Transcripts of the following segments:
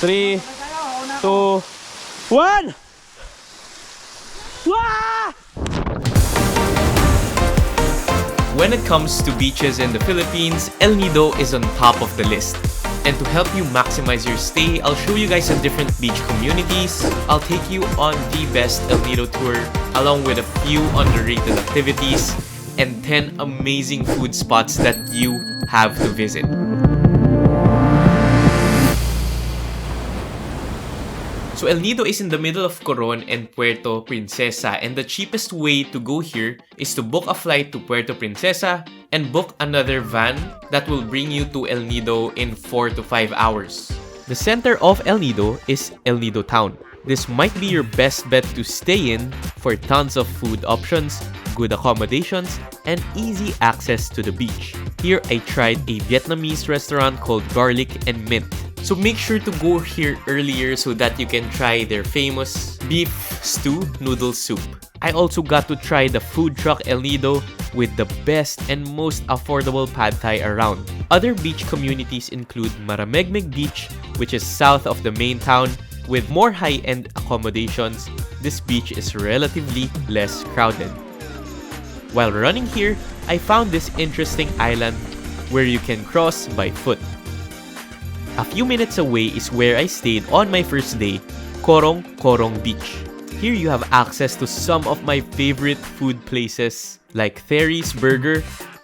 Three, two, one. Wah! When it comes to beaches in the Philippines, El Nido is on top of the list. And to help you maximize your stay, I'll show you guys some different beach communities. I'll take you on the best El Nido tour, along with a few underrated activities and 10 amazing food spots that you have to visit. So El Nido is in the middle of Coron and Puerto Princesa, and the cheapest way to go here is to book a flight to Puerto Princesa and book another van that will bring you to El Nido in 4 to 5 hours. The center of El Nido is El Nido Town. This might be your best bet to stay in for tons of food options, good accommodations, and easy access to the beach. Here I tried a Vietnamese restaurant called Garlic and Mint. So make sure to go here earlier so that you can try their famous beef stew noodle soup. I also got to try the food truck El Nido with the best and most affordable pad thai around. Other beach communities include Maramegmeg Beach, which is south of the main town. With more high-end accommodations, this beach is relatively less crowded. While running here, I found this interesting island where you can cross by foot. A few minutes away is where I stayed on my first day, Corong-Corong Beach. Here you have access to some of my favorite food places like Theory's Burger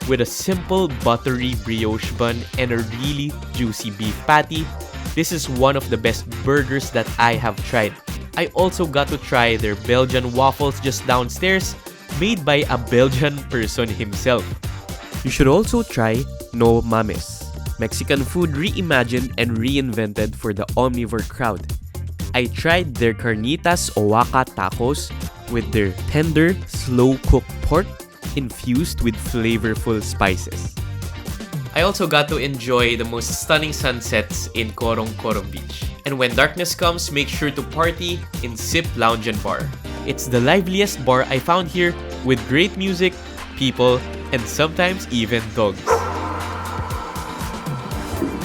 with a simple buttery brioche bun and a really juicy beef patty. This is one of the best burgers that I have tried. I also got to try their Belgian waffles just downstairs, made by a Belgian person himself. You should also try No Mames, Mexican food reimagined and reinvented for the omnivore crowd. I tried their carnitas oaxaca tacos with their tender, slow-cooked pork infused with flavorful spices. I also got to enjoy the most stunning sunsets in Corong-Corong Beach. And when darkness comes, make sure to party in Sip Lounge and Bar. It's the liveliest bar I found here with great music, people, and sometimes even dogs.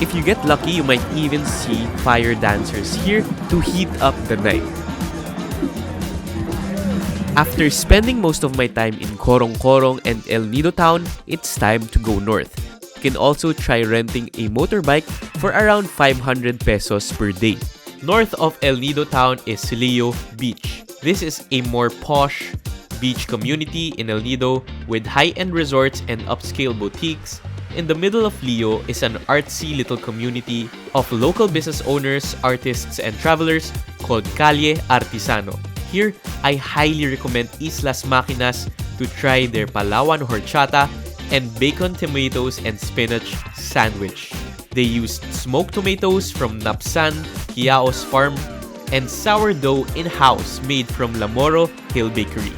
If you get lucky, you might even see fire dancers here to heat up the night. After spending most of my time in Corong-Corong and El Nido Town, it's time to go north. You can also try renting a motorbike for around 500 pesos per day. North of El Nido Town is Lio Beach. This is a more posh beach community in El Nido with high-end resorts and upscale boutiques. In the middle of Lio is an artsy little community of local business owners, artists, and travelers called Calle Artisano. Here, I highly recommend Islas Maquinas to try their Palawan horchata and bacon, tomatoes, and spinach sandwich. They used smoked tomatoes from Napsan, Kiaos Farm, and sourdough in-house made from Lamoro Hill Bakery.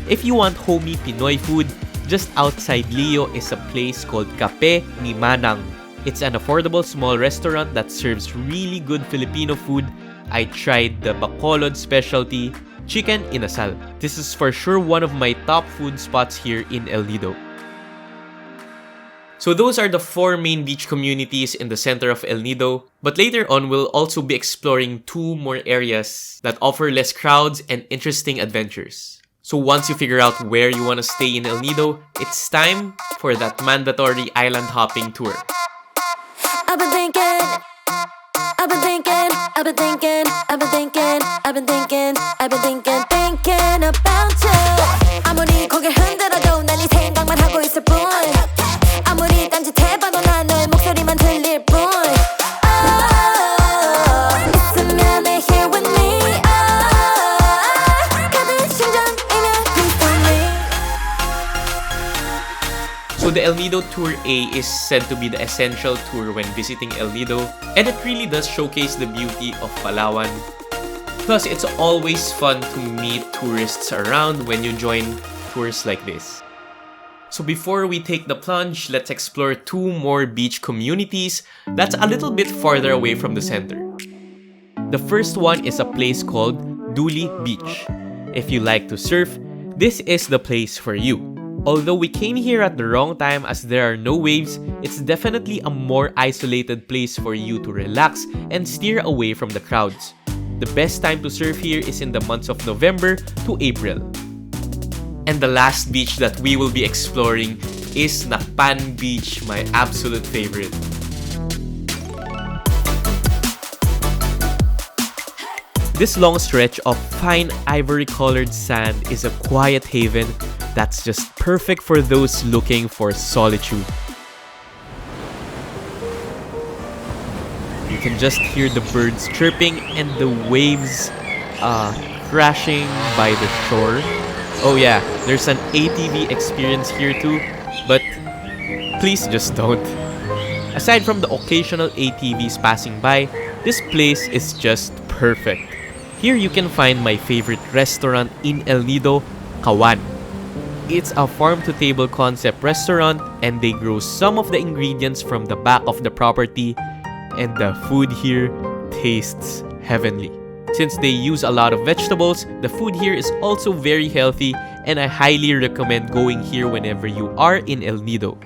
If you want homey Pinoy food, just outside Lio is a place called Cafe ni Manang. It's an affordable small restaurant that serves really good Filipino food. I tried the Bacolod specialty, chicken inasal. This is for sure one of my top food spots here in El Nido. So those are the 4 main beach communities in the center of El Nido. But later on, we'll also be exploring 2 more areas that offer less crowds and interesting adventures. So once you figure out where you want to stay in El Nido, it's time for that mandatory island hopping tour. I've been thinking about you. 아무리 고개 흔들어도 난 이 생각만 하고 있을 뿐. 아무리 딴짓해봐도 난 너의 목소리만 들릴 뿐. 있으면 내 here with me. 가득 심장이면 please tell me. So the El Nido Tour A is said to be the essential tour when visiting El Nido, and it really does showcase the beauty of Palawan. Plus, it's always fun to meet tourists around when you join tours like this. So before we take the plunge, let's explore 2 more beach communities that's a little bit farther away from the center. The first one is a place called Duli Beach. If you like to surf, this is the place for you. Although we came here at the wrong time as there are no waves, it's definitely a more isolated place for you to relax and steer away from the crowds. The best time to surf here is in the months of November to April. And the last beach that we will be exploring is Nacpan Beach, my absolute favorite. This long stretch of fine ivory-colored sand is a quiet haven that's just perfect for those looking for solitude. You can just hear the birds chirping and the waves crashing by the shore. Oh yeah, there's an ATV experience here too, but please just don't. Aside from the occasional ATVs passing by, this place is just perfect. Here you can find my favorite restaurant in El Nido, Kawan. It's a farm-to-table concept restaurant and they grow some of the ingredients from the back of the property, and the food here tastes heavenly. Since they use a lot of vegetables, the food here is also very healthy and I highly recommend going here whenever you are in El Nido.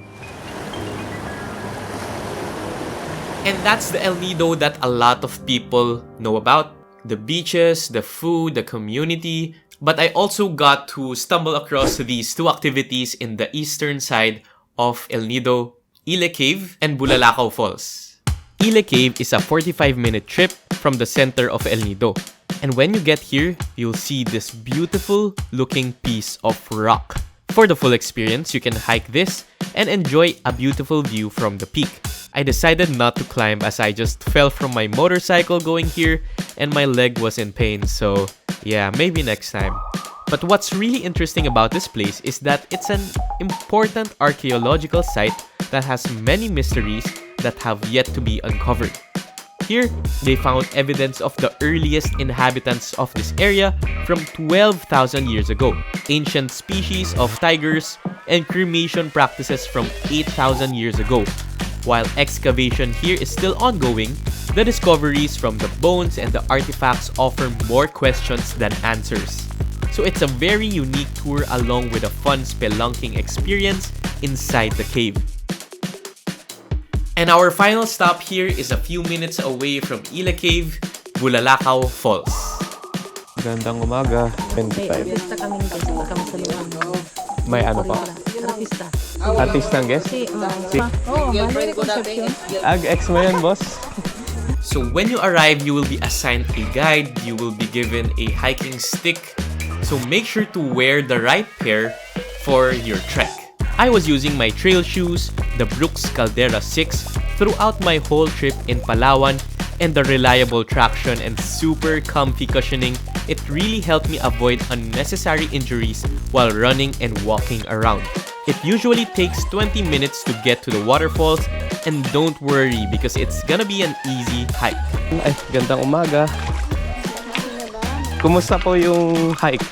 And that's the El Nido that a lot of people know about. The beaches, the food, the community. But I also got to stumble across these two activities in the eastern side of El Nido, Ille Cave and Bulalacao Falls. Ille Cave is a 45-minute trip from the center of El Nido. And when you get here, you'll see this beautiful looking piece of rock. For the full experience, you can hike this and enjoy a beautiful view from the peak. I decided not to climb as I just fell from my motorcycle going here and my leg was in pain, so yeah, maybe next time. But what's really interesting about this place is that it's an important archaeological site that has many mysteries that have yet to be uncovered. Here, they found evidence of the earliest inhabitants of this area from 12,000 years ago, ancient species of tigers, and cremation practices from 8,000 years ago. While excavation here is still ongoing, the discoveries from the bones and the artifacts offer more questions than answers. So it's a very unique tour along with a fun spelunking experience inside the cave. And our final stop here is a few minutes away from Ille Cave, Bulalacao Falls. Gandang umaga, 25. May ano pa? Artista ng guest? Ag-ex mo yan, boss? So when you arrive, you will be assigned a guide, you will be given a hiking stick, so make sure to wear the right pair for your trek. I was using my trail shoes, the Brooks Caldera 6, throughout my whole trip in Palawan, and the reliable traction and super comfy cushioning, it really helped me avoid unnecessary injuries while running and walking around. It usually takes 20 minutes to get to the waterfalls, and don't worry because it's gonna be an easy hike. Ay, gandang umaga. Kumusta po yung hike?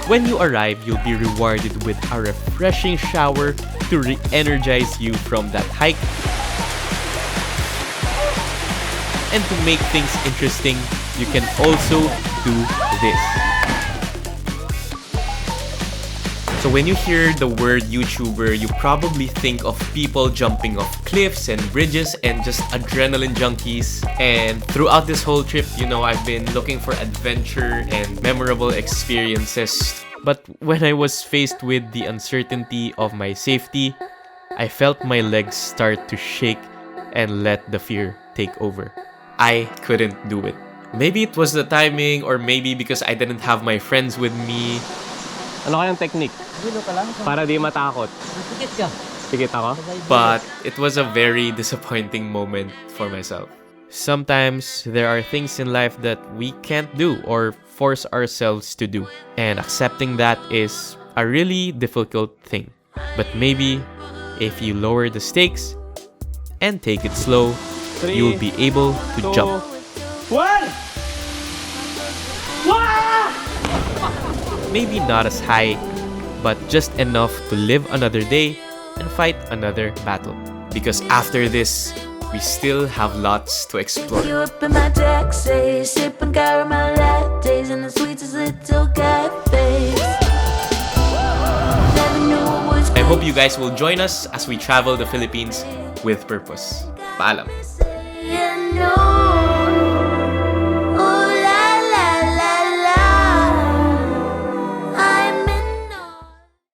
When you arrive, you'll be rewarded with a refreshing shower to re-energize you from that hike. And to make things interesting, you can also do this. So when you hear the word YouTuber, you probably think of people jumping off cliffs and bridges and just adrenaline junkies. And throughout this whole trip, you know, I've been looking for adventure and memorable experiences. But when I was faced with the uncertainty of my safety, I felt my legs start to shake and let the fear take over. I couldn't do it. Maybe it was the timing, or maybe because I didn't have my friends with me. Ano kayang technique? Para di matakot. Pikit ako? But it was a very disappointing moment for myself. Sometimes there are things in life that we can't do or force ourselves to do. And accepting that is a really difficult thing. But maybe if you lower the stakes and take it slow, you'll be able to jump. 1! Maybe not as high, but just enough to live another day and fight another battle. Because after this, we still have lots to explore. You up in my taxi, sipping caramel lattes in the sweetest little cafes. hope you guys will join us as we travel the Philippines with purpose. Paalam. You know